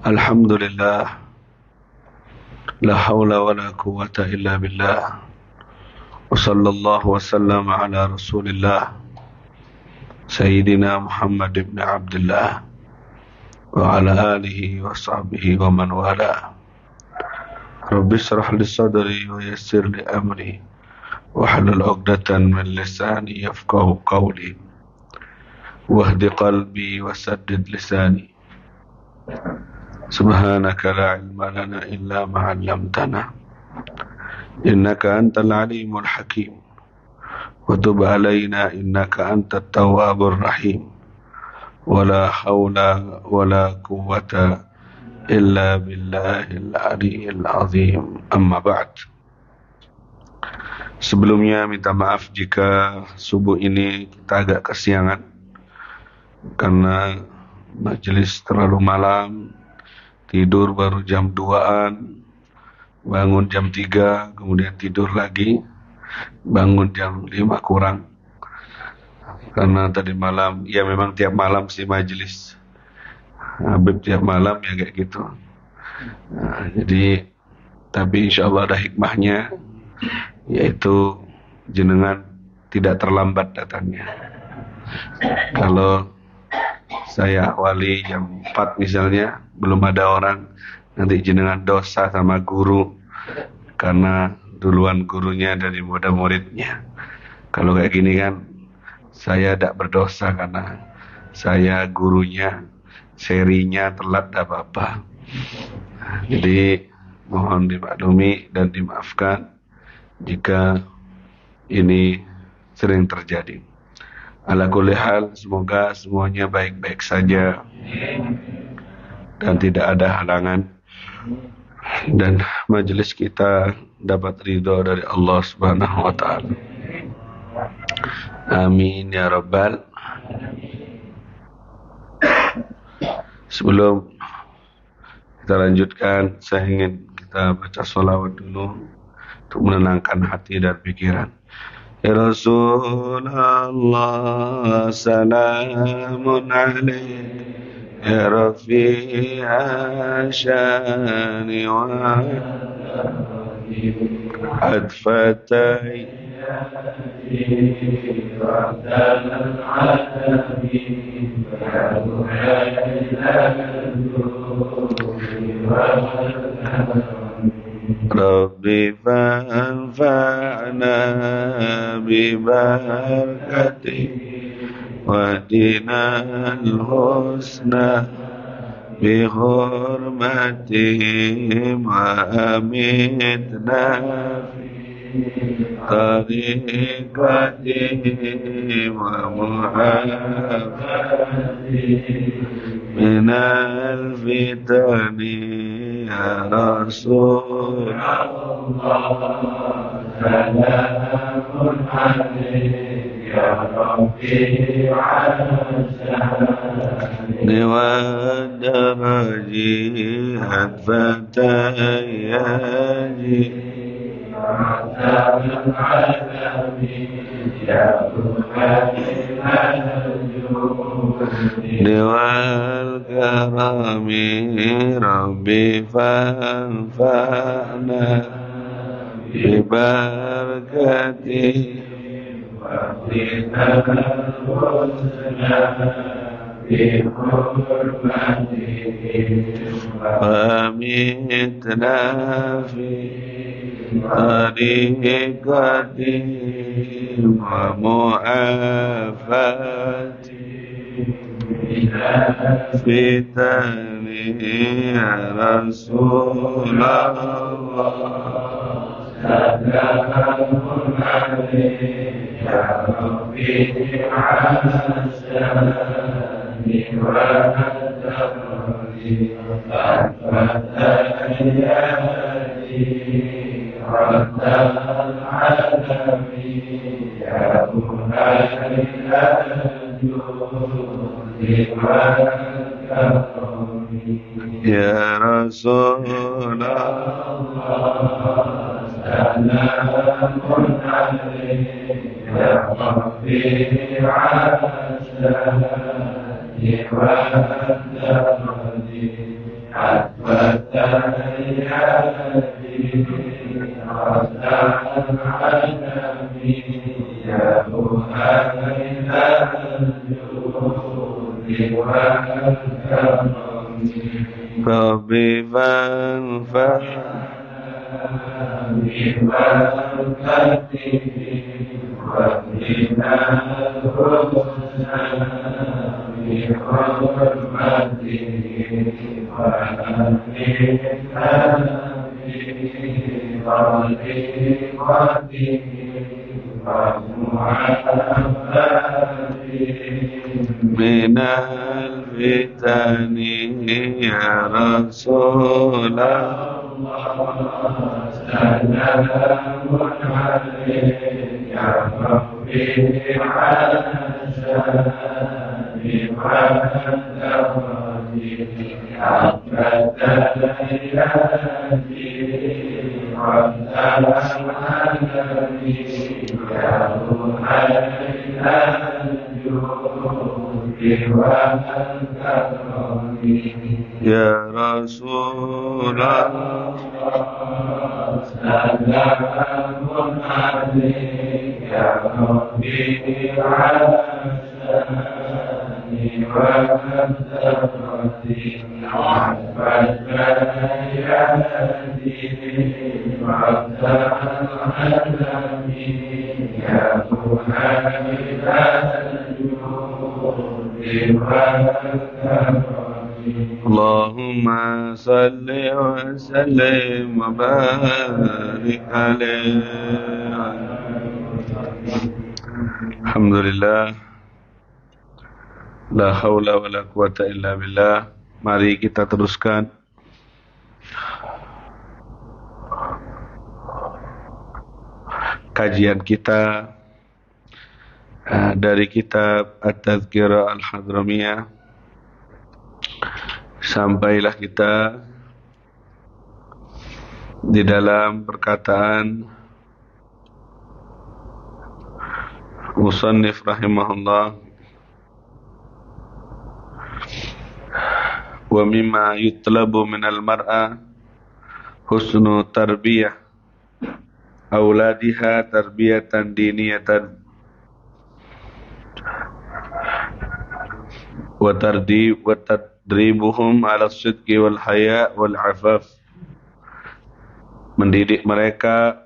Alhamdulillah, la haula wa la quwwata illa billah. Wa sallallahu wa sallam ala rasulillah Sayyidina Muhammad ibn Abdullah wa ala alihi wa sahbihi wa man wala. Rabbi shrah li sadri wa yassir li amri wahlul 'uqdatan min lisani yafqahu qawli wahdi qalbi wa saddid lisani. Subhanaka la ilma lana illa ma 'allamtana innaka antal alimul hakim wa tub alaina innaka antat tawwabur rahim wala haula wala quwwata illa billahil aliyyil azim. Amma ba'd. Sebelumnya minta maaf jika subuh ini kita agak kesiangan karena majelis terlalu malam. Tidur baru jam 2-an, bangun jam 3, kemudian tidur lagi, bangun jam 5 kurang. Karena tadi malam, ya memang tiap malam sih majelis Habib tiap malam ya kayak gitu. Nah, jadi, tapi insya Allah ada hikmahnya, yaitu jenengan tidak terlambat datangnya. Kalau saya awali jam 4 misalnya, belum ada orang, nanti jenengan dosa sama guru karena duluan gurunya dari murid-muridnya. Kalau kayak gini kan saya tidak berdosa karena saya gurunya, serinya telat tidak apa-apa. Jadi mohon dimaklumi dan dimaafkan jika ini sering terjadi. Ala kulli hal, semoga semuanya baik-baik saja dan tidak ada halangan, dan majelis kita dapat ridho dari Allah Subhanahu wa ta'ala. Amin ya rabbal. Sebelum kita lanjutkan, saya ingin kita baca sholawat dulu untuk menenangkan hati dan pikiran. Ya Rasulullah, salamun alaik, ya Rafi'a syani wa adfatai, Rabbi fa'anfa'na bibarakati wadinal husna bihurmatihim wa amitna tariqatihim wa muhafatihim minal fitani. Ya Rasulullah, salamun alaik, ya Rabbi asani wa daraji adfatayaji salamun alaik, ya Dewal karami Rabbi fanfa'na bibarakati wa dinal husna bihurmati wa amitna fi tariqati wa mu'afati fitani. Ya Rasulullah, salamun alaik, ya Rabbi asani wa adari fatayati raddal alami ya Ya Rasulullah, salamun alaik, ya Rabbi asani Rabbi fanfa'na minal fitani ya Rasulullah. Ya Rasulullah, salamun alaik ya Rabbi al-Hasani wa al-Fatih Allahumma salli wa sallim wa barik alaihi. Alhamdulillah, la haula wa la quwata illa billah. Mari kita teruskan kajian kita dari kitab At-Tadhkirah Al-Hadramiyah. Sampailah kita di dalam perkataan Musannif rahimahullah, wa mimma yutlabu minal mar'a husnu tarbiyah auladiha tarbiyatan diniyatan wa tadribuhum ala sidqi wal haya wal afaf. Mendidik mereka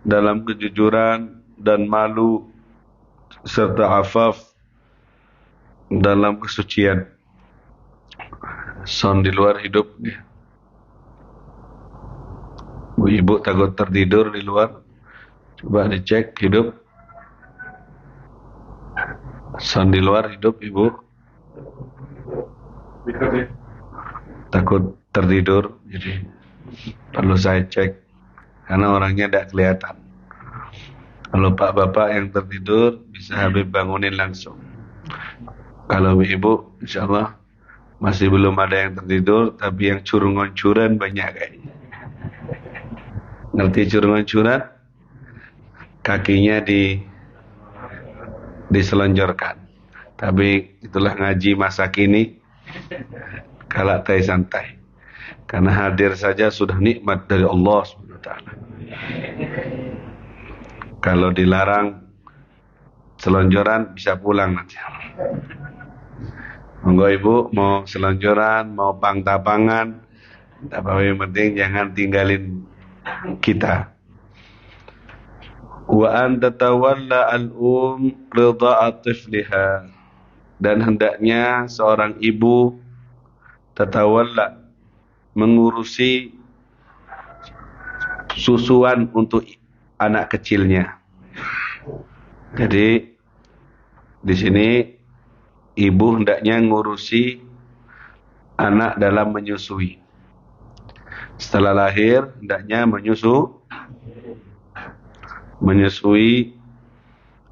dalam kejujuran dan malu serta afaf dalam kesucian. Sound di luar hidup ya. Bu ibu takut tertidur di luar. Coba dicek hidup. Sound di luar hidup ibu. Takut tertidur, jadi perlu saya cek karena orangnya tidak kelihatan. Kalau pak bapak yang tertidur bisa Habib bangunin langsung. Kalau ibu insya Allah masih belum ada yang tertidur, tapi yang curungan-curan banyak kayaknya. Ngerti curungan-curan? Kakinya diselonjorkan. Tapi itulah ngaji masa kini. Kalak tai santai. Karena hadir saja sudah nikmat dari Allah SWT. Kalau dilarang selonjoran bisa pulang nanti. Monggo ibu mau selonjoran, mau pangtapangan, apa yang penting jangan tinggalin kita. Wa an tatawalla al-um ridha'a tifliha, dan hendaknya seorang ibu tatawalla mengurusi susuan untuk anak kecilnya. Jadi di sini ibu hendaknya ngurusi anak dalam menyusui. Setelah lahir hendaknya menyusui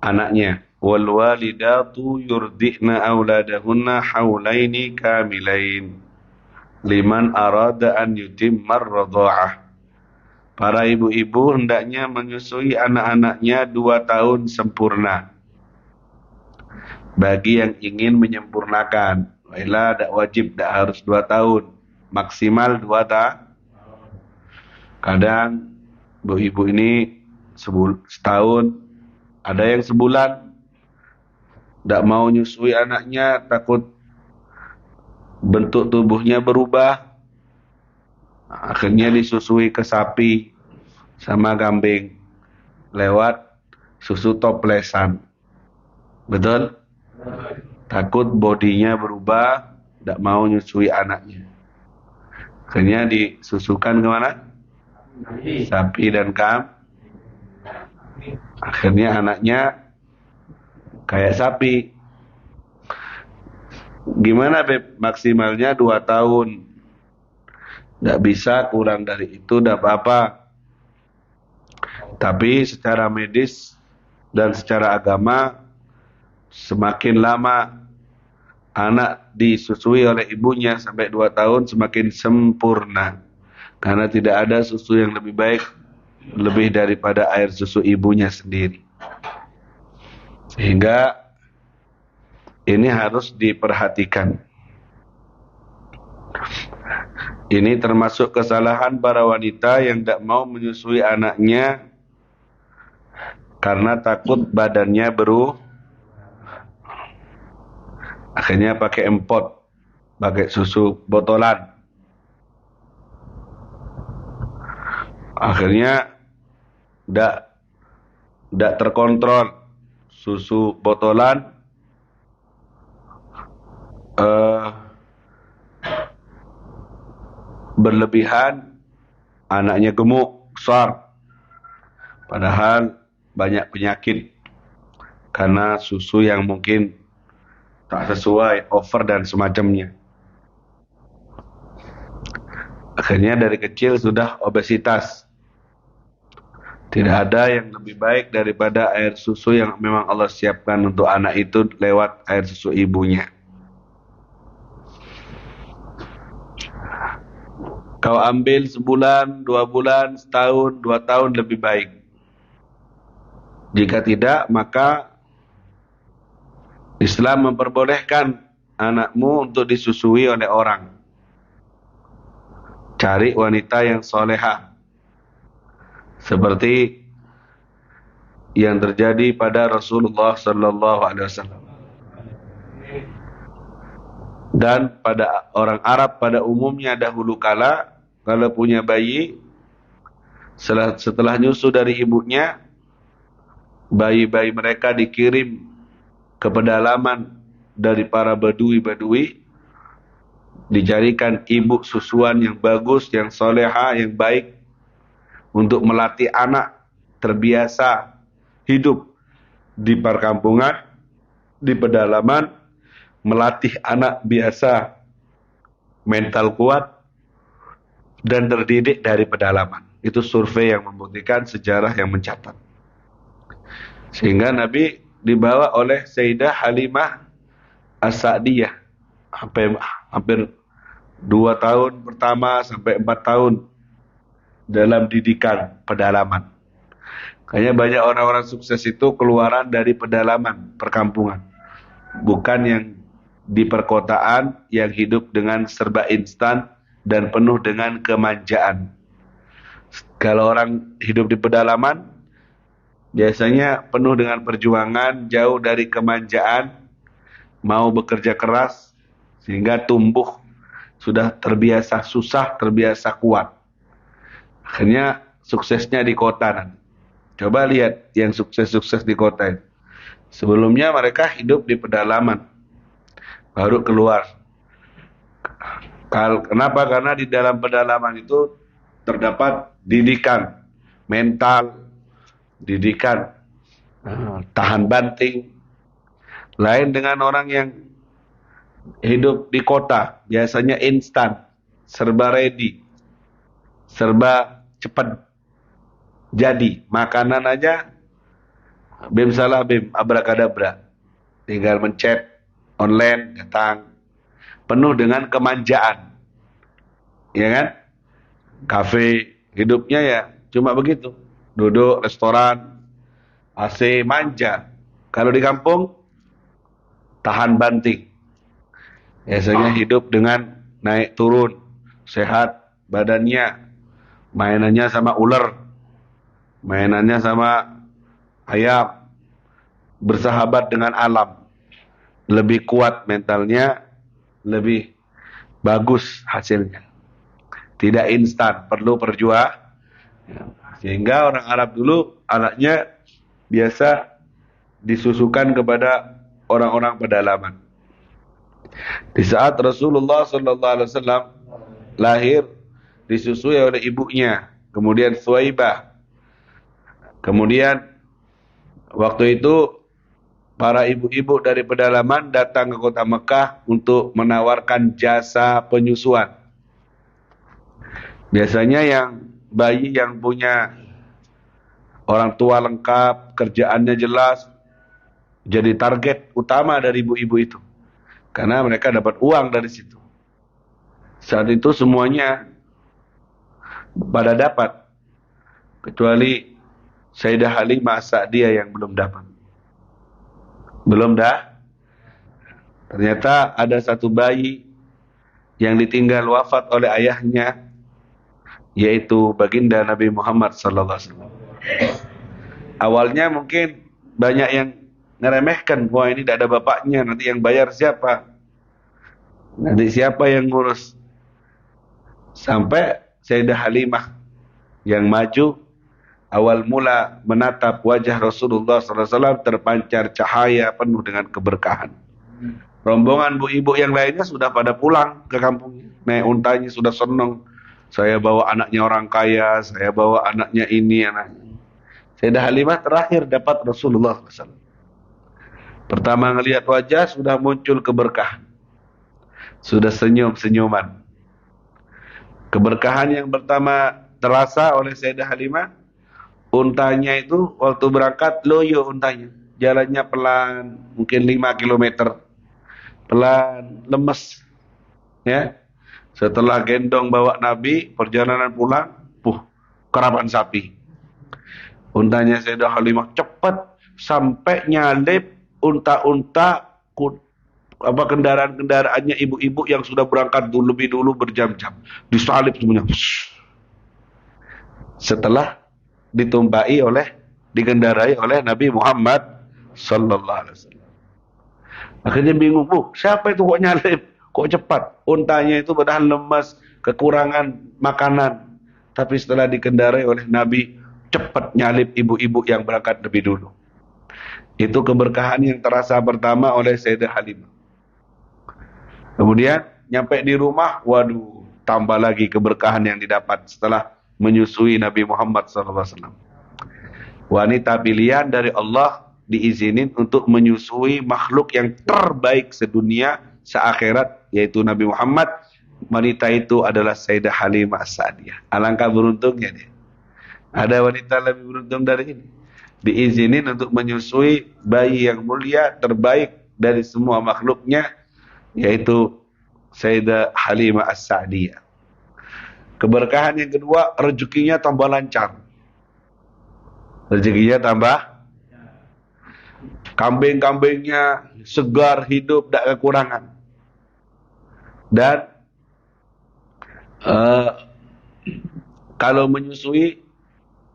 anaknya. Wal walidatu yurdi'na auladahunna haulaini kamilain liman arada an yutimmar radha'ah. Para ibu-ibu hendaknya menyusui anak-anaknya 2 tahun sempurna bagi yang ingin menyempurnakan. Wailah tidak wajib, tidak harus 2 tahun, maksimal 2 tahun. Kadang ibu-ibu ini setahun, ada yang sebulan, tidak mau nyusui anaknya, takut bentuk tubuhnya berubah. Akhirnya disusui ke sapi sama kambing lewat susu toplesan. Betul? Takut bodinya berubah, tidak mau nyusui anaknya. Akhirnya disusukan kemana? Sapi dan kambing. Akhirnya anaknya kayak sapi. Gimana Beb? Maksimalnya 2 tahun. Tidak bisa kurang dari itu, tidak apa-apa. Tapi secara medis dan secara agama, semakin lama anak disusui oleh ibunya sampai 2 tahun semakin sempurna. Karena tidak ada susu yang lebih baik lebih daripada air susu ibunya sendiri. Sehingga ini harus diperhatikan. Ini termasuk kesalahan para wanita yang tidak mau menyusui anaknya karena takut badannya akhirnya pakai empot, pakai susu botolan. Akhirnya tidak terkontrol, susu botolan berlebihan, anaknya gemuk, besar. Padahal banyak penyakit karena susu yang mungkin tak sesuai, over dan semacamnya. Akhirnya dari kecil sudah obesitas. Tidak ada yang lebih baik daripada air susu yang memang Allah siapkan untuk anak itu lewat air susu ibunya. Kau ambil sebulan, 2 bulan, setahun, 2 tahun lebih baik. Jika tidak, maka Islam memperbolehkan anakmu untuk disusui oleh orang. Cari wanita yang solehah. Seperti yang terjadi pada Rasulullah sallallahu alaihi wasallam. Dan pada orang Arab pada umumnya dahulu kala, kalau punya bayi, setelah nyusu dari ibunya, bayi-bayi mereka dikirim ke pedalaman dari para badui-badui, dicarikan ibu susuan yang bagus, yang soleha, yang baik, untuk melatih anak terbiasa hidup di perkampungan, di pedalaman, melatih anak biasa mental kuat dan terdidik dari pedalaman. Itu survei yang membuktikan, sejarah yang mencatat. Sehingga Nabi dibawa oleh Sayyidah Halimah As-Sa'diyah hampir 2 tahun pertama sampai 4 tahun dalam didikan pedalaman. Kayaknya banyak orang-orang sukses itu keluaran dari pedalaman, perkampungan. Bukan yang di perkotaan yang hidup dengan serba instan dan penuh dengan kemanjaan. Kalau orang hidup di pedalaman, biasanya penuh dengan perjuangan, jauh dari kemanjaan, mau bekerja keras, sehingga tumbuh sudah terbiasa susah, terbiasa kuat. Akhirnya suksesnya di kota nanti. Coba lihat yang sukses-sukses di kota itu. Sebelumnya mereka hidup di pedalaman, baru keluar. Kenapa? Karena di dalam pedalaman itu terdapat didikan mental, didikan tahan banting. Lain dengan orang yang hidup di kota, biasanya instan, serba ready, serba cepat jadi. Makanan aja bim salah bim, abrakadabra, tinggal mencet online datang, penuh dengan kemanjaan, ya kan? Kafe hidupnya ya cuma begitu, duduk restoran AC, manja. Kalau di kampung tahan banting. Biasanya hidup dengan naik turun, sehat badannya, mainannya sama ular, mainannya sama ayam, bersahabat dengan alam, lebih kuat mentalnya, lebih bagus hasilnya. Tidak instan, perlu perjuangan. Sehingga orang Arab dulu anaknya biasa disusukan kepada orang-orang pedalaman. Di saat Rasulullah sallallahu alaihi wasallam lahir, disusui oleh ibunya, kemudian Suwaibah. Kemudian waktu itu para ibu-ibu dari pedalaman datang ke kota Mekah untuk menawarkan jasa penyusuan. Biasanya yang bayi yang punya orang tua lengkap, kerjaannya jelas, jadi target utama dari ibu-ibu itu. Karena mereka dapat uang dari situ. Saat itu semuanya pada dapat. Kecuali Sayyidah Halimah As-Sa'diyah yang belum dapat. Belum dah. Ternyata ada satu bayi yang ditinggal wafat oleh ayahnya, yaitu baginda Nabi Muhammad SAW. Awalnya mungkin banyak yang ngeremehkan, wah ini tidak ada bapaknya, nanti yang bayar siapa? Nanti siapa yang ngurus? Sampai Sayyidah Halimah yang maju, awal mula menatap wajah Rasulullah SAW terpancar cahaya penuh dengan keberkahan. Rombongan bu-ibu yang lainnya sudah pada pulang ke kampungnya, naik untanya sudah senang. Saya bawa anaknya orang kaya, saya bawa anaknya ini, anaknya. Sayyidah Halimah terakhir dapat Rasulullah SAW. Pertama ngelihat wajah sudah muncul keberkahan. Sudah senyum-senyuman. Keberkahan yang pertama terasa oleh Sayyidah Halimah, untanya itu waktu berangkat loyo untanya. Jalannya pelan, mungkin 5 kilometer. Pelan, lemes. Ya. Setelah gendong bawa Nabi, perjalanan pulang, kerapan sapi. Untanya Sayyidah Halimah cepat sampai nyalip unta-unta kendaraan-kendaraannya ibu-ibu yang sudah berangkat lebih dulu berjam-jam. Disalip semuanya. Setelah dikendarai oleh Nabi Muhammad sallallahu alaihi wasallam. Akhirnya bingung, siapa itu kok nyalip? Kok cepat? Untanya itu padahal lemas, kekurangan makanan. Tapi setelah dikendarai oleh Nabi, cepat nyalip ibu-ibu yang berangkat lebih dulu. Itu keberkahan yang terasa pertama oleh Sayyidah Halimah. Kemudian nyampe di rumah, waduh, tambah lagi keberkahan yang didapat setelah menyusui Nabi Muhammad SAW. Wanita pilihan dari Allah diizinin untuk menyusui makhluk yang terbaik sedunia, seakhirat, yaitu Nabi Muhammad. Wanita itu adalah Sayyidah Halimah As-Sa'diyah. Alangkah beruntungnya dia. Ada wanita lebih beruntung dari ini. Diizinin untuk menyusui bayi yang mulia, terbaik dari semua makhluknya, yaitu Sayyidah Halimah As-Sa'diyah. Keberkahan yang kedua, rezekinya tambah lancar. Rezekinya tambah, kambing-kambingnya segar, hidup, tidak kekurangan. Dan kalau menyusui,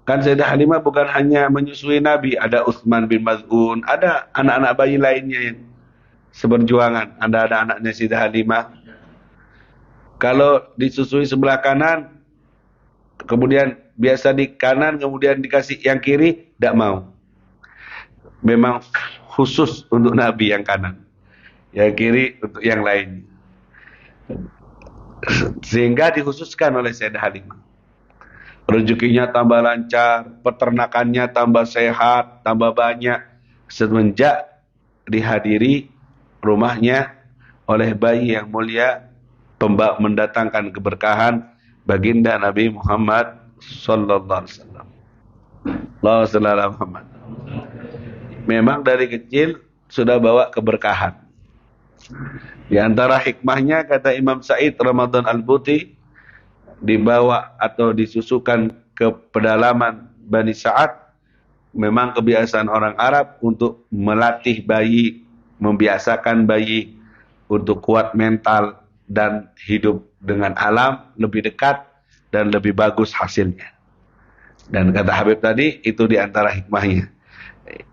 kan Sayyidah Halimah bukan hanya menyusui Nabi, ada Utsman bin Maz'un, ada anak-anak bayi lainnya yang seberjuangan. Ada anaknya Sayyidah Halimah. Kalau disusui sebelah kanan, kemudian biasa di kanan, kemudian dikasih yang kiri, tidak mau. Memang khusus untuk Nabi yang kanan, yang kiri untuk yang lain. Sehingga dikhususkan oleh Sayyidah Halimah. Rezekinya tambah lancar, peternakannya tambah sehat, tambah banyak, semenjak dihadiri rumahnya oleh bayi yang mulia, mendatangkan keberkahan baginda Nabi Muhammad sallallahu alaihi wasallam. Allahumma shalli ala Muhammad. Memang dari kecil sudah bawa keberkahan. Di antara hikmahnya, kata Imam Sa'id Ramadan Al-Buti, dibawa atau disusukan ke pedalaman Bani Sa'ad. Memang kebiasaan orang Arab untuk melatih bayi membiasakan bayi untuk kuat mental dan hidup dengan alam lebih dekat dan lebih bagus hasilnya. Dan kata Habib tadi, itu diantara hikmahnya.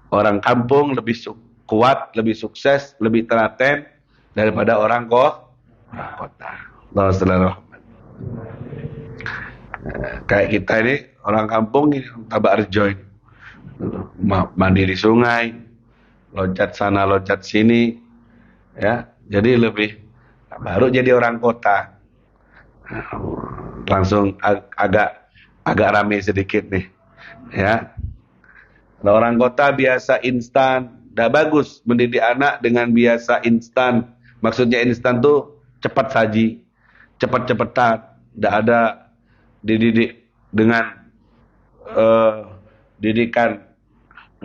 Orang kampung lebih kuat, lebih sukses, lebih telaten daripada orang kota. Allah selalu kayak kita ini orang kampung ini, Tabak Rejo ini, mandi di sungai, loncat sana loncat sini, ya. Jadi lebih baru jadi orang kota. Langsung agak rame sedikit nih, ya. Kalau orang kota biasa instan, dah bagus mendidik anak dengan biasa instan. Maksudnya instan tuh cepat saji, cepat-cepatan, tidak ada dididik dengan didikan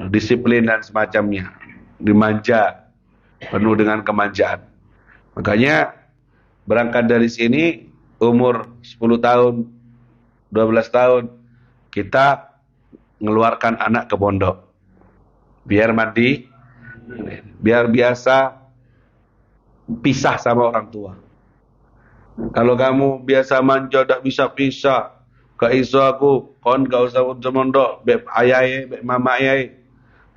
disiplin dan semacamnya, dimanja, penuh dengan kemanjaan. Makanya berangkat dari sini umur 10 tahun, 12 tahun kita ngeluarkan anak ke pondok. Biar mandi, biar biasa pisah sama orang tua. Kalau kamu biasa manja tak bisa pisah, gak iso aku, kon gak usah mondok, beb ayai, beb mama ayai.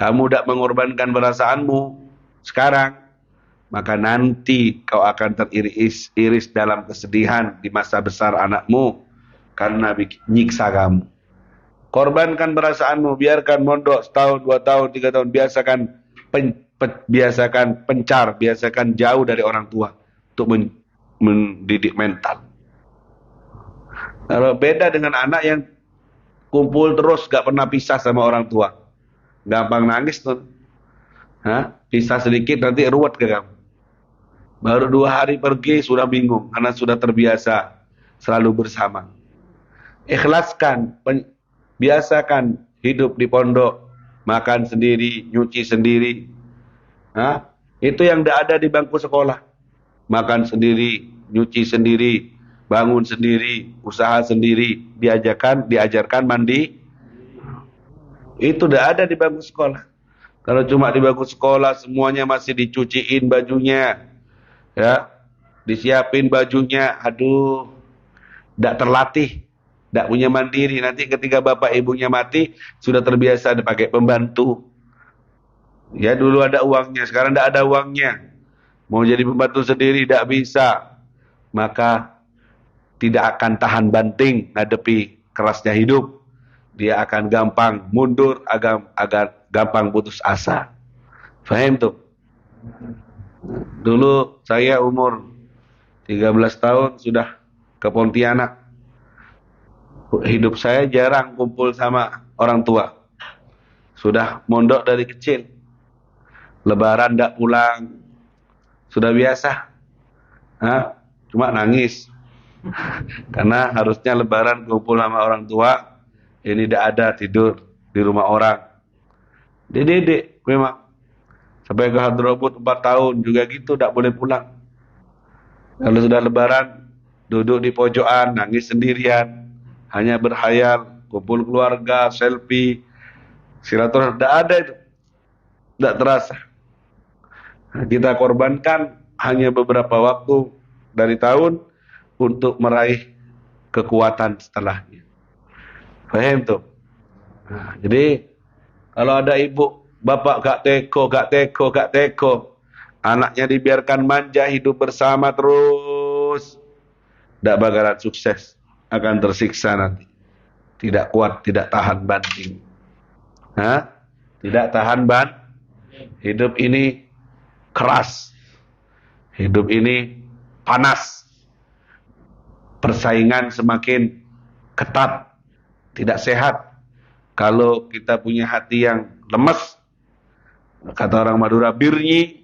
Kamu tak mengorbankan perasaanmu sekarang, maka nanti kau akan teriris-iris dalam kesedihan di masa besar anakmu karena nyiksa kamu. Korbankan perasaanmu, biarkan mondok setahun, 2 tahun, 3 tahun, biasakan pencar, biasakan jauh dari orang tua untuk mendidik mental. Kalau beda dengan anak yang kumpul terus, gak pernah pisah sama orang tua, gampang nangis tuh. Pisah sedikit nanti ruwet ke kamu. Baru 2 hari pergi sudah bingung karena sudah terbiasa selalu bersama. Ikhlaskan, biasakan hidup di pondok, makan sendiri, nyuci sendiri. Itu yang tidak ada di bangku sekolah. Makan sendiri, nyuci sendiri, bangun sendiri, usaha sendiri, diajarkan mandi. Itu tidak ada di bangku sekolah. Kalau cuma di bangku sekolah semuanya masih dicuciin bajunya, ya, disiapin bajunya, aduh, tidak terlatih. Tidak punya mandiri. Nanti ketika bapak ibunya mati, sudah terbiasa dipakai pembantu. Ya dulu ada uangnya, sekarang tidak ada uangnya. Mau jadi pembantu sendiri tidak bisa. Maka tidak akan tahan banting ngadepi kerasnya hidup. Dia akan gampang mundur, agar gampang putus asa. Faham tuh? Dulu saya umur 13 tahun sudah ke Pontianak. Hidup saya jarang kumpul sama orang tua. Sudah mondok dari kecil. Lebaran tidak pulang. Sudah biasa. Cuma nangis. Karena harusnya lebaran kumpul sama orang tua. Ini tidak ada, tidur di rumah orang. Dididik memang. Sampai ke Hadrobut 4 tahun juga gitu, tidak boleh pulang. Kalau sudah lebaran, duduk di pojokan, nangis sendirian. Hanya berhayal, kumpul keluarga, selfie, silaturahmi, tidak ada itu. Tidak terasa. Kita korbankan hanya beberapa waktu dari tahun untuk meraih kekuatan setelahnya. Paham tuh? Jadi kalau ada ibu, bapak gak teko, anaknya dibiarkan manja hidup bersama terus, tidak bakalan sukses. Akan tersiksa nanti. Tidak kuat, tidak tahan banting. Tidak tahan Hidup ini keras. Hidup ini panas. Persaingan semakin ketat. Tidak sehat. Kalau kita punya hati yang lemes, kata orang Madura, birnyi,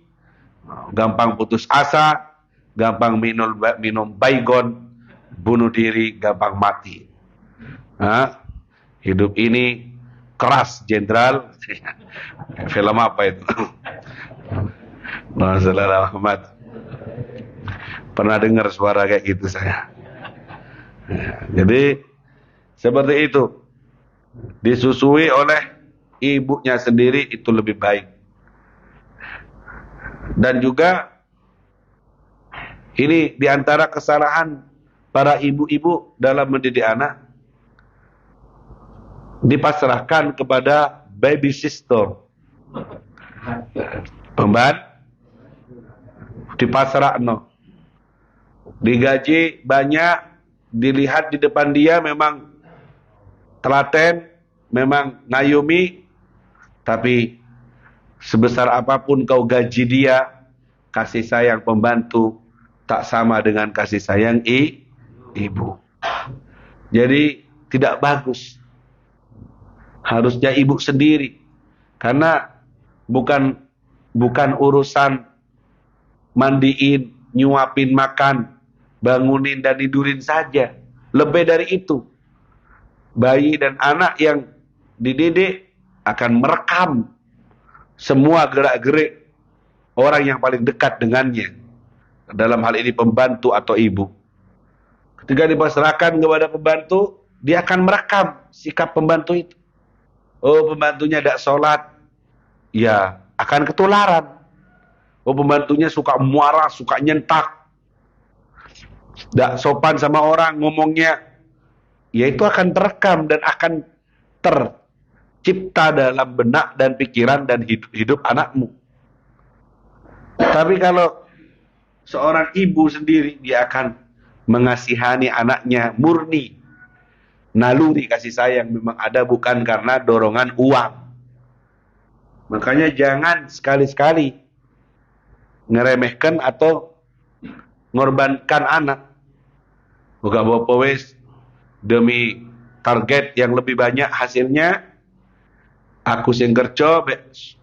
gampang putus asa, gampang minum baygon, bunuh diri, gampang mati. Hidup ini keras, jenderal. Film apa itu? Masalah Ahmad. Pernah dengar suara kayak gitu saya. Jadi seperti itu. Disusui oleh ibunya sendiri itu lebih baik. Dan juga ini diantara kesalahan para ibu-ibu dalam mendidik anak, dipasrahkan kepada baby sister, pembantu, dipasrahkan, digaji banyak, dilihat di depan dia memang telaten, memang ngayumi, tapi sebesar apapun kau gaji dia, kasih sayang pembantu tak sama dengan kasih sayang ibu. Jadi tidak bagus. Harusnya ibu sendiri, karena bukan urusan mandiin, nyuapin makan, bangunin dan tidurin saja. Lebih dari itu, bayi dan anak yang dididik akan merekam semua gerak-gerik orang yang paling dekat dengannya. Dalam hal ini pembantu atau ibu. Ketika dipasrahkan kepada pembantu, dia akan merekam sikap pembantu itu. Oh, pembantunya tidak sholat, ya akan ketularan. Oh, pembantunya suka marah, suka nyentak, tidak sopan sama orang ngomongnya, ya itu akan terekam dan akan tercipta dalam benak dan pikiran dan hidup anakmu. Tapi kalau seorang ibu sendiri, dia akan mengasihani anaknya murni. Naluri kasih sayang memang ada, bukan karena dorongan uang. Makanya jangan sekali-sekali ngeremehkan atau ngorbankan anak. Bukan bawa wes demi target yang lebih banyak hasilnya. Aku sing kerja,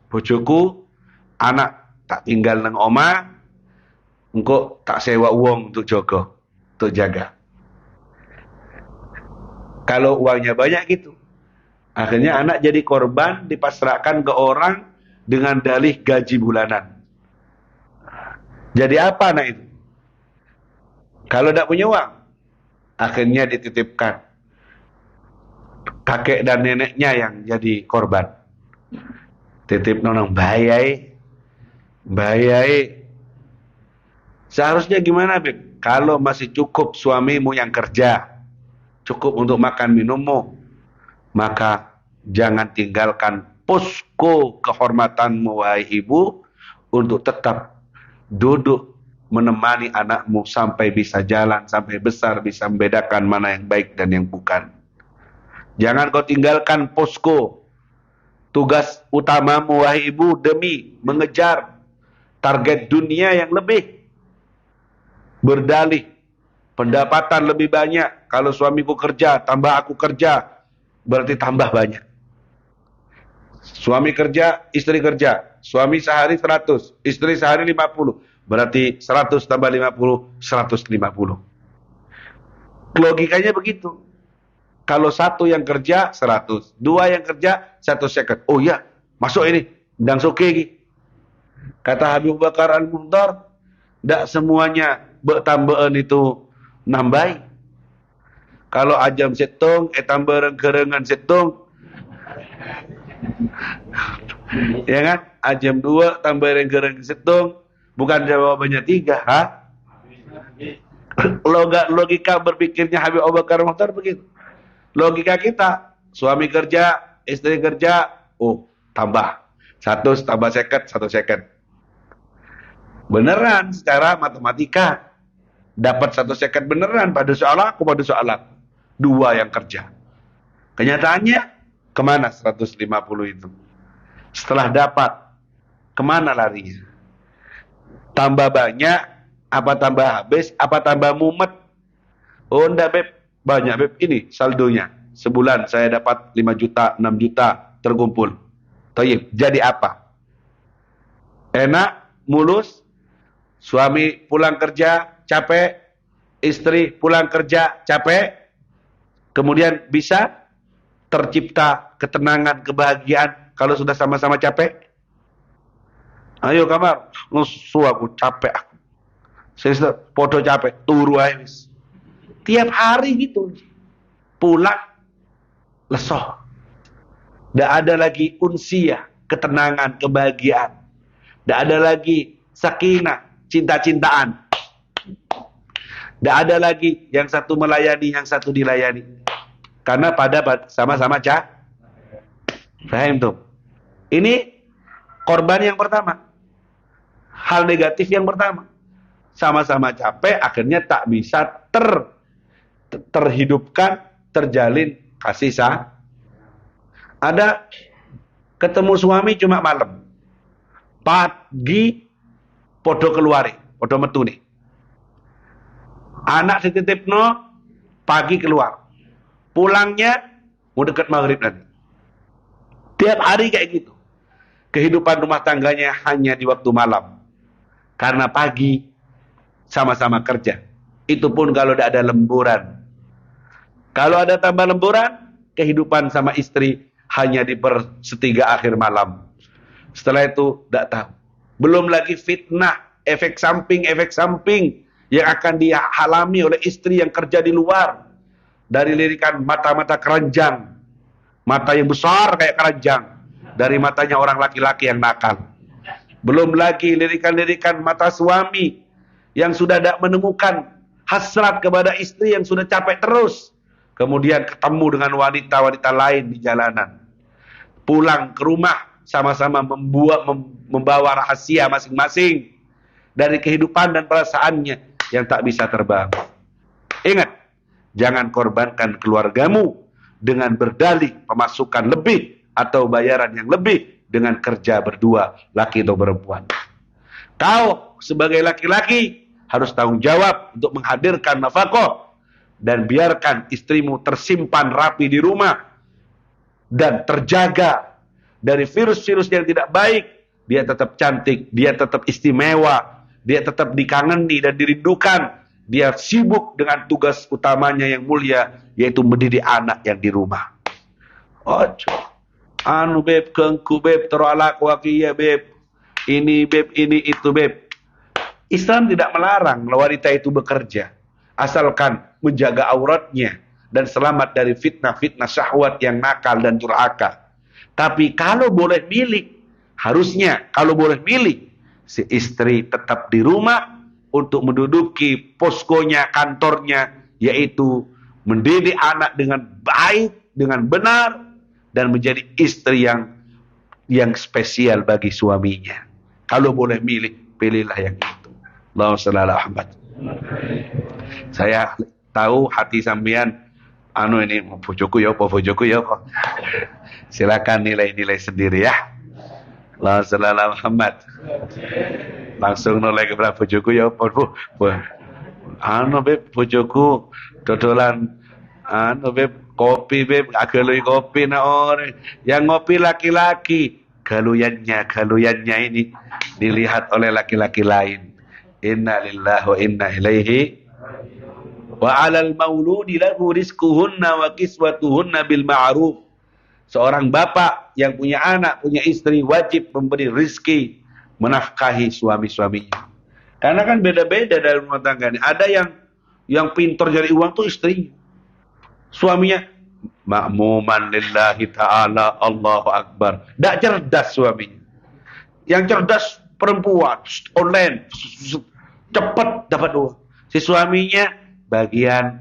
bojoku, anak tak tinggal nang oma, engko tak sewa uang untuk jaga. Kalau uangnya banyak gitu, akhirnya anak jadi korban, dipasrahkan ke orang dengan dalih gaji bulanan. Jadi apa anak itu? Kalau tidak punya uang, akhirnya dititipkan kakek dan neneknya yang jadi korban. Titip nonong bayai. Seharusnya gimana, Beb? Kalau masih cukup suamimu yang kerja, cukup untuk makan minummu, maka jangan tinggalkan posko kehormatanmu, wahai ibu, untuk tetap duduk menemani anakmu sampai bisa jalan, sampai besar, bisa membedakan mana yang baik dan yang bukan. Jangan kau tinggalkan posko tugas utamamu, wahai ibu, demi mengejar target dunia yang lebih. Berdalih pendapatan lebih banyak. Kalau suamiku kerja, tambah aku kerja, berarti tambah banyak. Suami kerja, istri kerja. Suami sehari 100, istri sehari 50. Berarti 100 tambah 50, 150. Logikanya begitu. Kalau satu yang kerja 100, dua yang kerja 150. Oh ya, masuk ini, ndang soke. Kata Habib Bakar Al-Mukhtar, tidak semuanya bertambahan itu nambai. Kalau ajam setong, tambah kerengan setong, ya kan? Ajam 2 tambah kerengan setong, bukan jawabannya 3, ha? Logika berpikirnya Habib Bakar Al-Mukhtar begitu. Logika kita, suami kerja, istri kerja, oh tambah 100 tambah 50, 1 second. Beneran secara matematika dapat 1 second beneran pada soal aku, pada soal aku. 2 yang kerja. Kenyataannya kemana 150 itu? Setelah dapat, kemana larinya? Tambah banyak, apa tambah habis, apa tambah mumet? Oh enggak, Beb, banyak, Beb, ini saldonya. Sebulan saya dapat 5 juta, 6 juta terkumpul. Toyib, jadi apa? Enak, mulus. Suami pulang kerja capek, istri pulang kerja capek, kemudian bisa tercipta ketenangan, kebahagiaan kalau sudah sama-sama capek. Ayo kamar, nusu aku capek aku. Saya podo capek, turu aja wis. Tiap hari gitu. Pulang lesoh. Tidak ada lagi unsiah, ketenangan, kebahagiaan. Tidak ada lagi sakinah, cinta-cintaan. Tidak ada lagi yang satu melayani, yang satu dilayani. Karena pada sama-sama paham tuh. Ini korban yang pertama. Hal negatif yang pertama. Sama-sama capek, akhirnya tak bisa terhidupkan, terjalin kasih sayang. Ada ketemu suami cuma malam. Pagi podo keluari, podo metu nih. Anak dititipno pagi keluar. Pulangnya mau dekat maghrib nanti. Tiap hari kayak gitu. Kehidupan rumah tangganya hanya di waktu malam. Karena pagi sama-sama kerja. Itu pun kalau tidak ada lemburan. Kalau ada tambah lemburan, kehidupan sama istri hanya di sepertiga akhir malam. Setelah itu tidak tahu. Belum lagi fitnah, efek samping yang akan dialami oleh istri yang kerja di luar. Dari lirikan mata-mata keranjang, mata yang besar kayak keranjang, dari matanya orang laki-laki yang nakal. Belum lagi lirikan-lirikan mata suami yang sudah tidak menemukan hasrat kepada istri yang sudah capek terus. Kemudian ketemu dengan wanita-wanita lain di jalanan. Pulang ke rumah sama-sama membawa rahasia masing-masing dari kehidupan dan perasaannya yang tak bisa terbangun. Ingat, jangan korbankan keluargamu dengan berdalih pemasukan lebih atau bayaran yang lebih dengan kerja berdua, laki atau perempuan. Kau sebagai laki-laki harus tanggung jawab untuk menghadirkan nafkah dan biarkan istrimu tersimpan rapi di rumah dan terjaga dari virus-virus yang tidak baik. Dia tetap cantik, dia tetap istimewa, dia tetap dikangeni dan dirindukan. Dia sibuk dengan tugas utamanya yang mulia, yaitu mendidik anak yang di rumah. Ojo, anu beb, kengku beb, teralak wakiya beb, ini beb, ini itu beb. Islam tidak melarang wanita itu bekerja, asalkan menjaga auratnya dan selamat dari fitnah-fitnah syahwat yang nakal dan durhaka. Tapi kalau boleh milih, harusnya kalau boleh milih, si istri tetap di rumah untuk menduduki poskonya, kantornya, yaitu mendidik anak dengan baik, dengan benar, dan menjadi istri yang spesial bagi suaminya. Kalau boleh milih, pilihlah yang itu. Allahumma shalli ala Muhammad. Saya tahu hati sampean ini bojoku ya apa bojoku ya apa. Silakan nilai-nilai sendiri ya. Allahumma shalli ala Muhammad. Langsung noleh ke bojoku ya apa bu. Beb bojoku dodolan beb kopi beb agalui kopi na orang. Yang ngopi laki-laki, galuyannya ini dilihat oleh laki-laki lain. Inna lillahi wa inna ilaihi wa 'alal mauludi lahu rizquhunna wa kiswatuhunna bil ma'ruf. Seorang bapak yang punya anak, punya istri wajib memberi rizki, menafkahi suami-suaminya. Karena kan beda-beda dalam rumah tangga ini. Ada yang pintar cari uang tuh istri. Suaminya ma'muman lillahi ta'ala, Allahu Akbar. Tidak cerdas suaminya. Yang cerdas perempuan, online, cepat dapat uang. Si suaminya bagian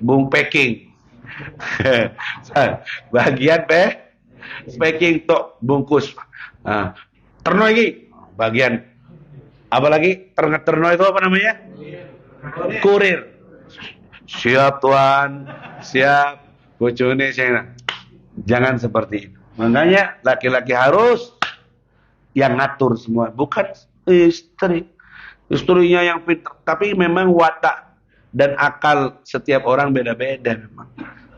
bung packing. Bagian packing tok bungkus. Terno lagi bagian apa lagi? Terno itu apa namanya? Kurir. Siap tuan, siap. Bojone saya. Jangan seperti itu. Makanya laki-laki harus yang ngatur semua, bukan istri. Istrinya yang pintar, tapi memang watak dan akal setiap orang beda-beda memang.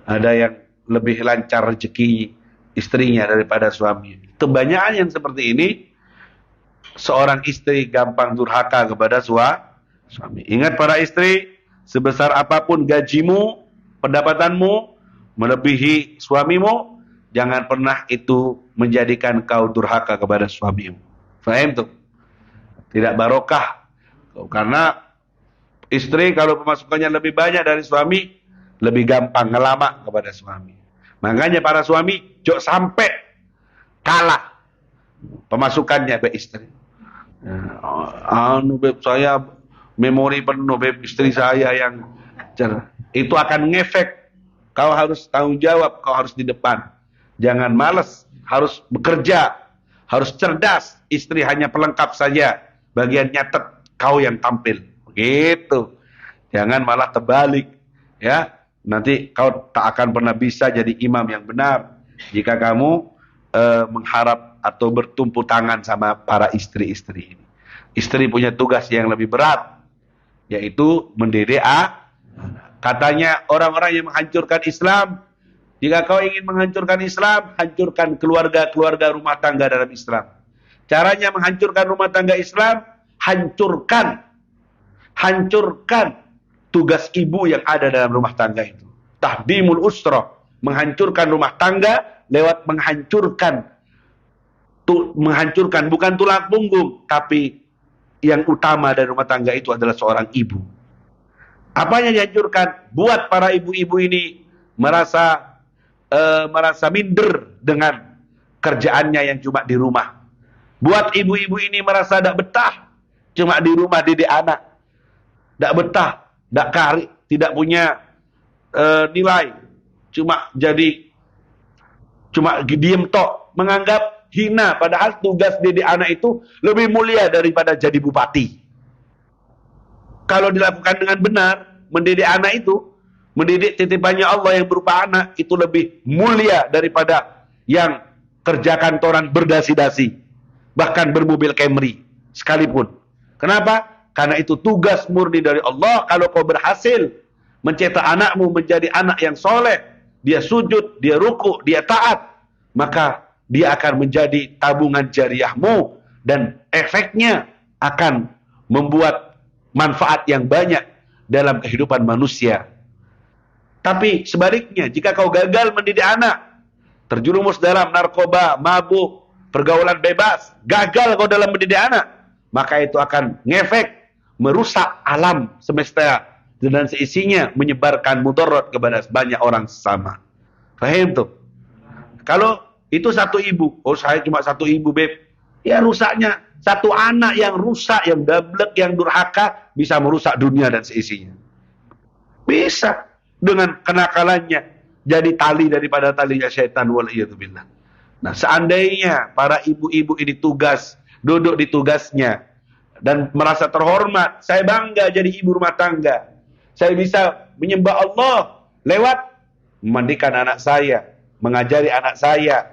Ada yang lebih lancar rezeki istrinya daripada suami. Kebanyakan yang seperti ini, seorang istri gampang durhaka kepada suami. Ingat para istri, sebesar apapun gajimu, pendapatanmu melebihi suamimu, jangan pernah itu menjadikan kau durhaka kepada suamimu. Faham tuh? Tidak barokah. Karena istri kalau pemasukannya lebih banyak dari suami, lebih gampang ngelamak kepada suami. Makanya para suami, jangan sampai kalah pemasukannya be istri. Beb, saya memori penuh beb, istri saya yang itu akan ngefek. Kau harus tanggung jawab, kau harus di depan. Jangan malas, harus bekerja, harus cerdas. Istri hanya pelengkap saja, bagian nyatet kau yang tampil. Begitu. Jangan malah terbalik, ya. Nanti kau tak akan pernah bisa jadi imam yang benar jika kamu mengharap atau bertumpu tangan sama para istri-istri ini. Istri punya tugas yang lebih berat, yaitu mendidik Katanya orang-orang yang menghancurkan Islam, jika kau ingin menghancurkan Islam, hancurkan keluarga-keluarga rumah tangga dalam Islam. Caranya menghancurkan rumah tangga Islam, hancurkan tugas ibu yang ada dalam rumah tangga itu. Tahdimul usrah, menghancurkan rumah tangga lewat menghancurkan bukan tulang punggung, tapi yang utama dari rumah tangga itu adalah seorang ibu. Apanya dihancurkan? Buat para ibu-ibu ini merasa minder dengan kerjaannya yang cuma di rumah. Buat ibu-ibu ini merasa tidak betah cuma di rumah didik anak. Tidak betah, tidak kari, tidak punya nilai. Cuma diem tok, menganggap hina, padahal tugas didik anak itu lebih mulia daripada jadi bupati. Kalau dilakukan dengan benar, mendidik anak itu, mendidik titipannya Allah yang berupa anak, itu lebih mulia daripada yang kerja kantoran berdasi-dasi, bahkan bermobil Camry sekalipun. Kenapa? Karena itu tugas murni dari Allah. Kalau kau berhasil mencetak anakmu menjadi anak yang soleh, dia sujud, dia ruku, dia taat, maka dia akan menjadi tabungan jariahmu, dan efeknya akan membuat manfaat yang banyak dalam kehidupan manusia. Tapi sebaliknya, jika kau gagal mendidik anak, terjerumus dalam narkoba, mabuk, pergaulan bebas, gagal kau dalam mendidik anak, maka itu akan ngefek, merusak alam semesta dan seisinya, menyebarkan mudarat kepada banyak orang sama. Faham tuh? Kalau itu satu ibu, oh saya cuma satu ibu beb, ya rusaknya satu anak yang rusak, yang dablek, yang durhaka, bisa merusak dunia dan seisinya. Bisa dengan kenakalannya jadi tali daripada talinya syaitan, waliyadzubillah. Nah, seandainya para ibu-ibu ini duduk di tugasnya dan merasa terhormat, saya bangga jadi ibu rumah tangga. Saya bisa menyembah Allah lewat memandikan anak saya, mengajari anak saya,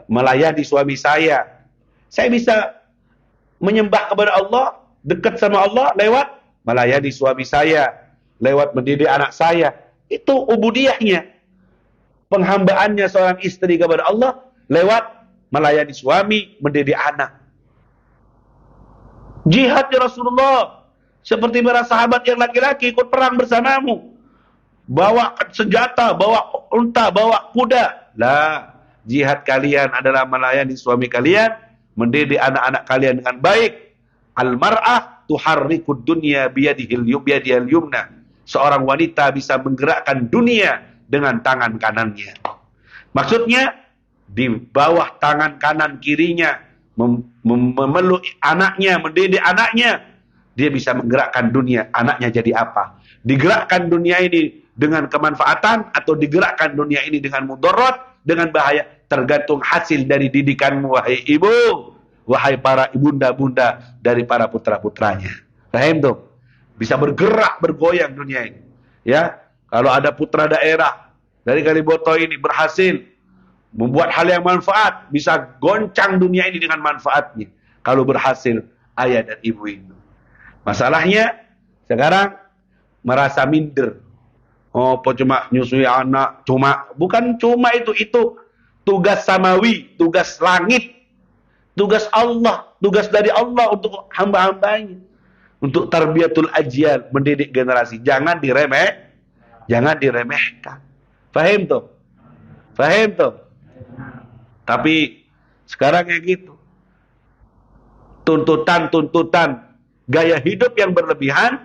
melayani suami saya. Saya bisa menyembah kepada Allah, dekat sama Allah lewat melayani suami saya, lewat mendidik anak saya. Itu ubudiyahnya, penghambaannya seorang istri kepada Allah lewat melayani suami, mendidik anak. Jihad ya Rasulullah, seperti para sahabat yang laki-laki ikut perang bersamamu, bawa senjata, bawa unta, bawa kuda. Lah, jihad kalian adalah melayani suami kalian, mendidik anak-anak kalian dengan baik. Al-mar'ah tuharrikud dunya biyadihil yumna. Seorang wanita bisa menggerakkan dunia dengan tangan kanannya. Maksudnya, di bawah tangan kanan kirinya, memeluk anaknya, mendidik anaknya, dia bisa menggerakkan dunia. Anaknya jadi apa? Digerakkan dunia ini dengan kemanfaatan, atau digerakkan dunia ini dengan mudarat, dengan bahaya, tergantung hasil dari didikanmu, wahai ibu, wahai para ibunda-bunda dari para putra-putranya. Paham tuh? Bisa bergerak, bergoyang dunia ini. Ya, kalau ada putra daerah dari Kaliboto ini berhasil membuat hal yang manfaat, bisa goncang dunia ini dengan manfaatnya. Kalau berhasil ayah dan ibu itu. Masalahnya sekarang merasa minder. Oh, cuma nyusui anak, bukan cuma itu tugas samawi, tugas langit, tugas Allah, tugas dari Allah untuk hamba-hambanya, untuk tarbiyatul ajyal, mendidik generasi. Jangan diremehkan. Fahim tuh? Tapi sekarang kayak gitu. Tuntutan gaya hidup yang berlebihan,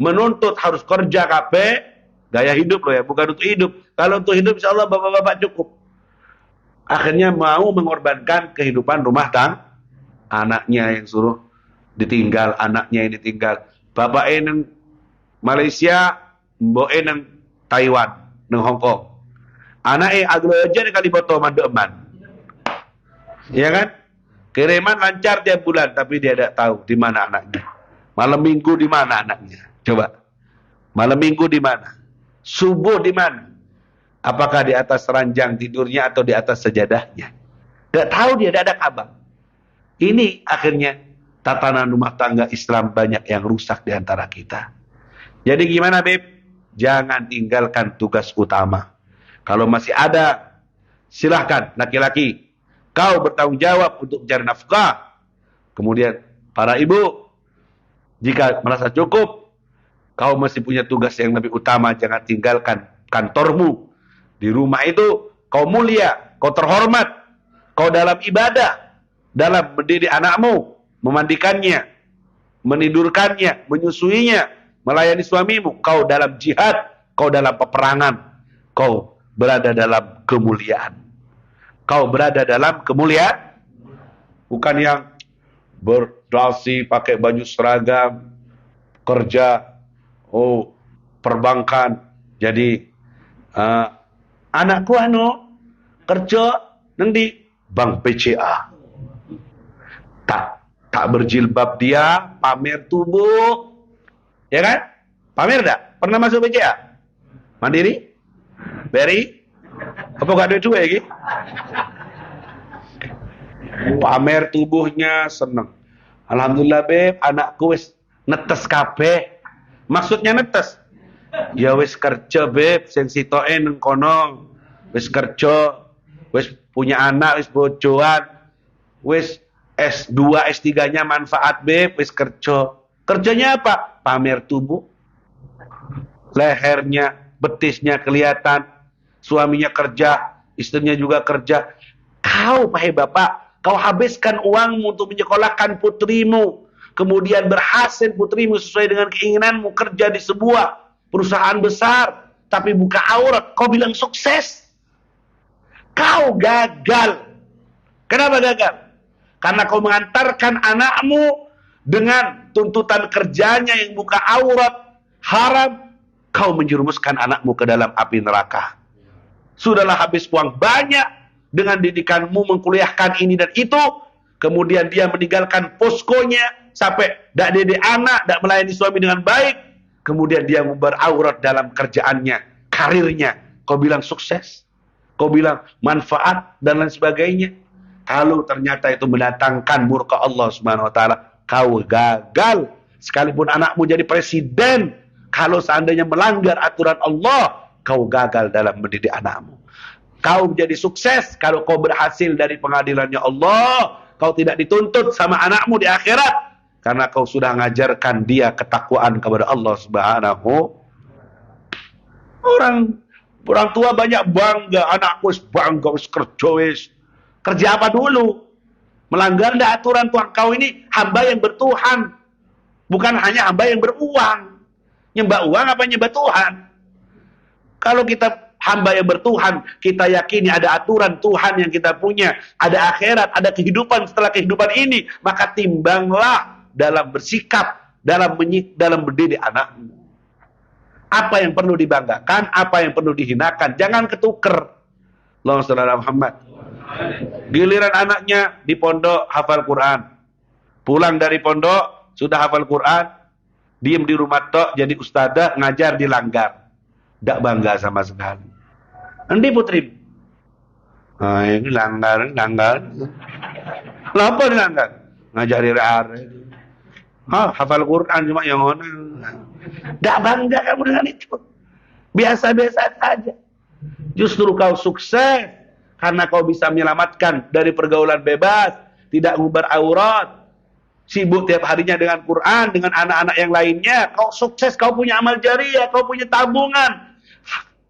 menuntut harus kerja kabeh. Gaya hidup loh ya, bukan untuk hidup. Kalau untuk hidup insya Allah bapak-bapak cukup. Akhirnya mau mengorbankan kehidupan rumah tangga. Anaknya yang suruh ditinggal, anaknya yang ditinggal. Bapak nang Malaysia, mbok nang Taiwan, nang Hong Kong. Anaknya aglo aja nih kali foto mandeman. Ya kan? Kiriman lancar tiap bulan, tapi dia tidak tahu di mana anaknya. Malam minggu di mana anaknya? Coba. Malam minggu di mana? Subuh di mana? Apakah di atas ranjang tidurnya atau di atas sajadahnya? Tidak tahu dia, tidak ada kabar. Ini akhirnya tatanan rumah tangga Islam banyak yang rusak di antara kita. Jadi gimana, Beb? Jangan tinggalkan tugas utama. Kalau masih ada, silahkan laki-laki, kau bertanggung jawab untuk mencari nafkah. Kemudian para ibu, jika merasa cukup, kau masih punya tugas yang lebih utama. Jangan tinggalkan kantormu. Di rumah itu kau mulia, kau terhormat, kau dalam ibadah, dalam mendidik anakmu, memandikannya, menidurkannya, menyusuinya, melayani suamimu. Kau dalam jihad, kau dalam peperangan, kau berada dalam kemuliaan. Kau berada dalam kemuliaan. Bukan yang berdasi, pakai baju seragam, kerja, perbankan. Jadi, anakku kerja nang di Bank BCA. Tak berjilbab dia, pamer tubuh. Ya kan? Pamer tak? Pernah masuk BCA? Mandiri? Beri? Apa gak ada duit lagi? Pamer tubuhnya, seneng. Alhamdulillah, Beb, anakku wis netes kabeh. Maksudnya netes? Ya wis kerja, Beb, sing sitoke nang kono. Wis kerja, wis punya anak, wis bojoan, wis S2, S3-nya manfaat, Beb, wis kerja. Kerjanya apa? Pamer tubuh. Lehernya, betisnya kelihatan. Suaminya kerja, istrinya juga kerja. Kau, wahai bapak, kau habiskan uangmu untuk menyekolahkan putrimu. Kemudian berhasil putrimu sesuai dengan keinginanmu, kerja di sebuah perusahaan besar, tapi buka aurat. Kau bilang sukses. Kau gagal. Kenapa gagal? Karena kau mengantarkan anakmu dengan tuntutan kerjanya yang buka aurat, haram. Kau menjerumuskan anakmu ke dalam api neraka. Sudahlah habis uang banyak dengan didikanmu, mengkuliahkan ini dan itu. Kemudian dia meninggalkan poskonya sampai tak didik anak, tak melayani suami dengan baik. Kemudian dia beraurat dalam kerjaannya, karirnya. Kau bilang sukses, kau bilang manfaat dan lain sebagainya. Kalau ternyata itu mendatangkan murka Allah Subhanahu wa taala, kau gagal. Sekalipun anakmu jadi presiden, kalau seandainya melanggar aturan Allah, kau gagal dalam mendidik anakmu. Kau menjadi sukses kalau kau berhasil dari pengadilannya Allah. Kau tidak dituntut sama anakmu di akhirat, karena kau sudah mengajarkan dia ketakwaan kepada Allah Subhanahu. Orang tua banyak bangga, anakku bangga, kerja wis. Kerja apa dulu? Melanggar aturan Tuhan. Kau ini hamba yang bertuhan, bukan hanya hamba yang beruang. Nyembah uang apa nyembah Tuhan? Kalau kita hamba yang bertuhan, kita yakini ada aturan Tuhan yang kita punya, ada akhirat, ada kehidupan setelah kehidupan ini, maka timbanglah dalam bersikap, dalam mendidik anakmu. Apa yang perlu dibanggakan, apa yang perlu dihinakan, jangan ketuker. Allahumma shalli ala Muhammad. Giliran anaknya di pondok hafal Quran, pulang dari pondok sudah hafal Quran, diem di rumah tok jadi ustadzah, ngajar dilanggar. Tak bangga sama sekali. Nanti putri, ini langgar. Kenapa dilanggar? Ngajari rare. Hafal Quran cuma yang mana? Tak bangga kamu dengan itu. Biasa-biasa saja. Justru kau sukses karena kau bisa menyelamatkan dari pergaulan bebas, tidak ngubar aurat, sibuk tiap harinya dengan Quran, dengan anak-anak yang lainnya. Kau sukses, kau punya amal jariah, kau punya tabungan.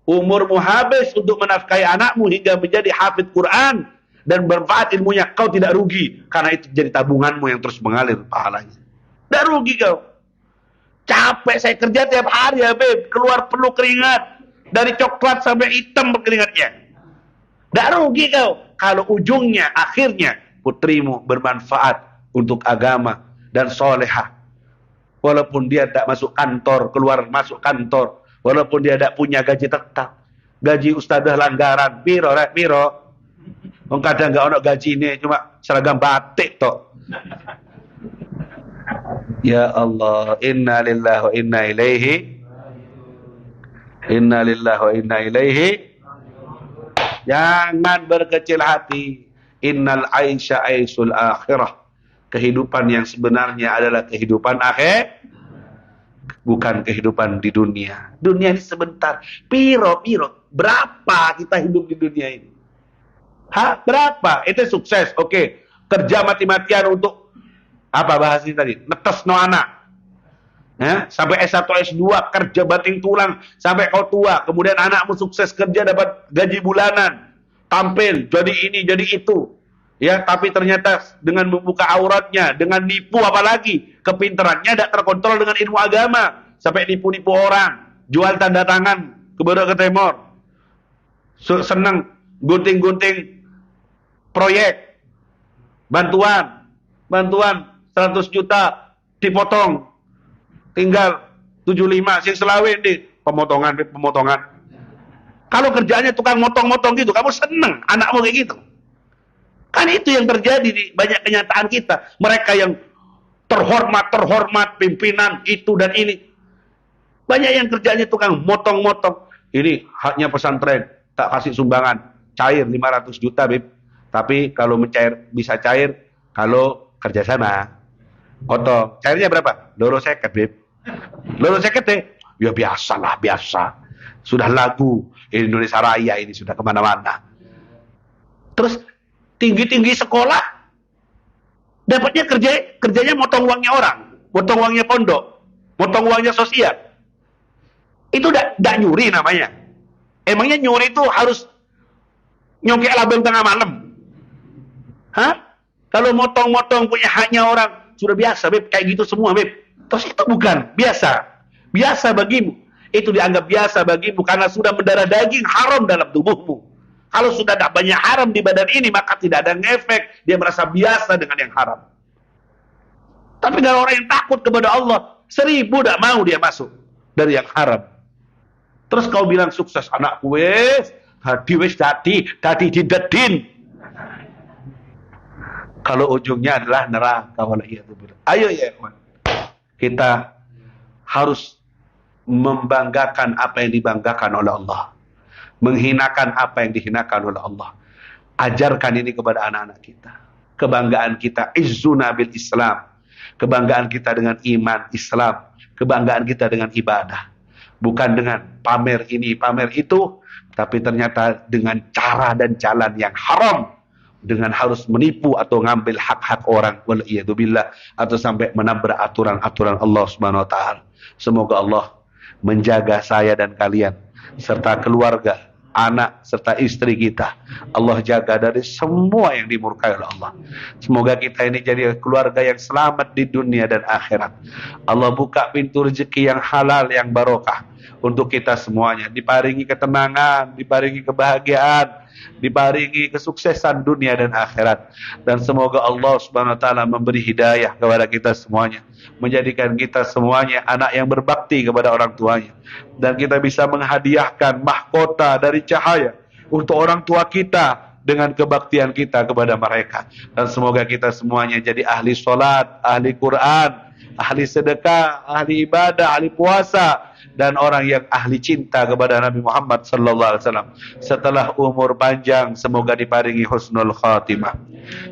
Umurmu habis untuk menafkahi anakmu hingga menjadi hafidh Quran dan bermanfaat ilmunya. Kau tidak rugi karena itu jadi tabunganmu yang terus mengalir pahalanya. Tidak rugi kau. Capek saya kerja tiap hari ya, Beb. Keluar penuh keringat. Dari coklat sampai hitam keringatnya. Tidak rugi kau. kalau ujungnya, akhirnya putrimu bermanfaat untuk agama dan solehah, walaupun dia tidak masuk kantor, keluar masuk kantor, walaupun dia tidak punya gaji tetap, gaji ustadzah langgaran, miro, kadang nggak ono gaji ini, cuma seragam batik toh. Ya Allah, inna lillahi wa inna ilaihi, inna lillahi wa inna ilaihi. Jangan berkecil hati. Innal aisha aisul akhirah. Kehidupan yang sebenarnya adalah kehidupan akhir, bukan kehidupan di dunia. Dunia ini sebentar. Piro, berapa kita hidup di dunia ini? Berapa? Itu sukses, oke. Kerja mati-matian untuk apa bahasanya tadi? Netes no anak. Ya, sampai S1, S2 kerja banting tulang sampai kau tua, kemudian anakmu sukses kerja dapat gaji bulanan, tampil jadi ini jadi itu, ya, tapi ternyata dengan membuka auratnya, dengan nipu, apalagi kepintarannya tidak terkontrol dengan ilmu agama, sampai nipu-nipu orang, jual tanda tangan ke barat ke timur, senang gunting-gunting proyek bantuan 100 juta dipotong tinggal 75, sing selawe di pemotongan. Kalau kerjaannya tukang motong-motong gitu, kamu seneng anakmu kayak gitu. Kan itu yang terjadi di banyak kenyataan kita. Mereka yang terhormat pimpinan itu dan ini. Banyak yang kerjanya tukang motong-motong. Ini haknya pesantren, tak kasih sumbangan, cair 500 juta, Bib. Tapi kalau mencair bisa cair kalau kerjasama. Otong, cairnya berapa? Loro seket, Bib. Loro seket deh. Ya biasa. Sudah lagu Indonesia Raya ini sudah kemana-mana. Terus tinggi sekolah, dapatnya kerjanya motong uangnya orang, motong uangnya pondok, motong uangnya sosial. Itu tidak nyuri namanya. Emangnya nyuri itu harus nyongkek labeng tengah malam? Kalau motong-motong punya haknya orang, sudah biasa, Beb, kayak gitu semua, Beb. Terus itu bukan biasa bagimu. Itu dianggap biasa bagimu karena sudah mendarah daging haram dalam tubuhmu. Kalau sudah tidak banyak haram di badan ini, maka tidak ada efek. Dia merasa biasa dengan yang haram. Tapi kalau orang yang takut kepada Allah, 1000 tidak mau dia masuk dari yang haram. Terus kau bilang sukses, anakku tadi didedin. Kalau ujungnya adalah neraka. Ayo ya, kita harus membanggakan apa yang dibanggakan oleh Allah, menghinakan apa yang dihinakan oleh Allah. Ajarkan ini kepada anak-anak kita. Kebanggaan kita izzuna bil Islam, kebanggaan kita dengan iman Islam, kebanggaan kita dengan ibadah, bukan dengan pamer ini pamer itu, tapi ternyata dengan cara dan jalan yang haram, dengan harus menipu atau ngambil hak-hak orang, waliyadzubillah, atau sampai menabrak aturan-aturan Allah Subhanahu wa taala. Semoga Allah menjaga saya dan kalian serta keluarga, anak serta istri kita. Allah jaga dari semua yang dimurkai oleh Allah. Semoga kita ini jadi keluarga yang selamat di dunia dan akhirat. Allah buka pintu rezeki yang halal, yang barokah untuk kita semuanya. Diparingi ketenangan, diparingi kebahagiaan, diparingi kesuksesan dunia dan akhirat. Dan semoga Allah Subhanahu wa taala memberi hidayah kepada kita semuanya, menjadikan kita semuanya anak yang berbakti kepada orang tuanya, dan kita bisa menghadiahkan mahkota dari cahaya untuk orang tua kita dengan kebaktian kita kepada mereka. Dan semoga kita semuanya jadi ahli sholat, ahli Quran, ahli sedekah, ahli ibadah, ahli puasa, dan orang yang ahli cinta kepada Nabi Muhammad sallallahu alaihi wasallam. Setelah umur panjang, semoga diparingi husnul khatimah.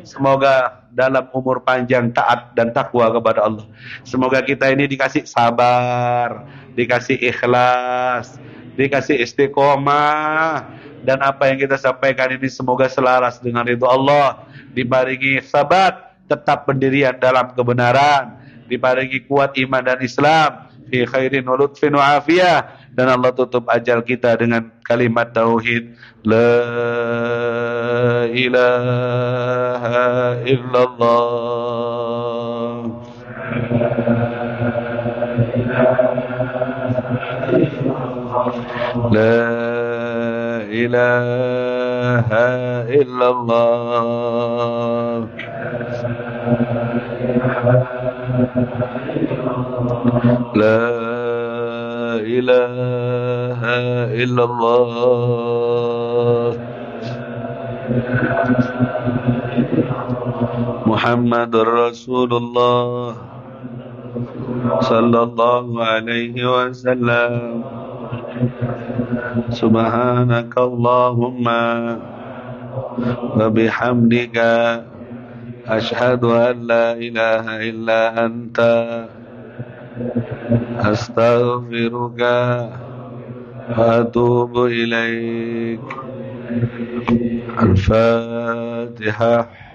Semoga dalam umur panjang taat dan takwa kepada Allah. Semoga kita ini dikasih sabar, dikasih ikhlas, dikasih istiqomah, dan apa yang kita sampaikan ini semoga selaras dengan ridho Allah. Diparingi sabat, tetap pendirian dalam kebenaran, diparingi kuat iman dan Islam, fi khairin wa lutfin wa afiyah, dan Allah tutup ajal kita dengan kalimat tauhid, la ilaha illallah. La ilaha إلا الله لا إله إلا الله محمد رسول الله صلى الله عليه وسلم سبحانك اللهم وبحمدك أشهد أن لا إله إلا أنت أستغفرك وأتوب إليك. الفاتحة.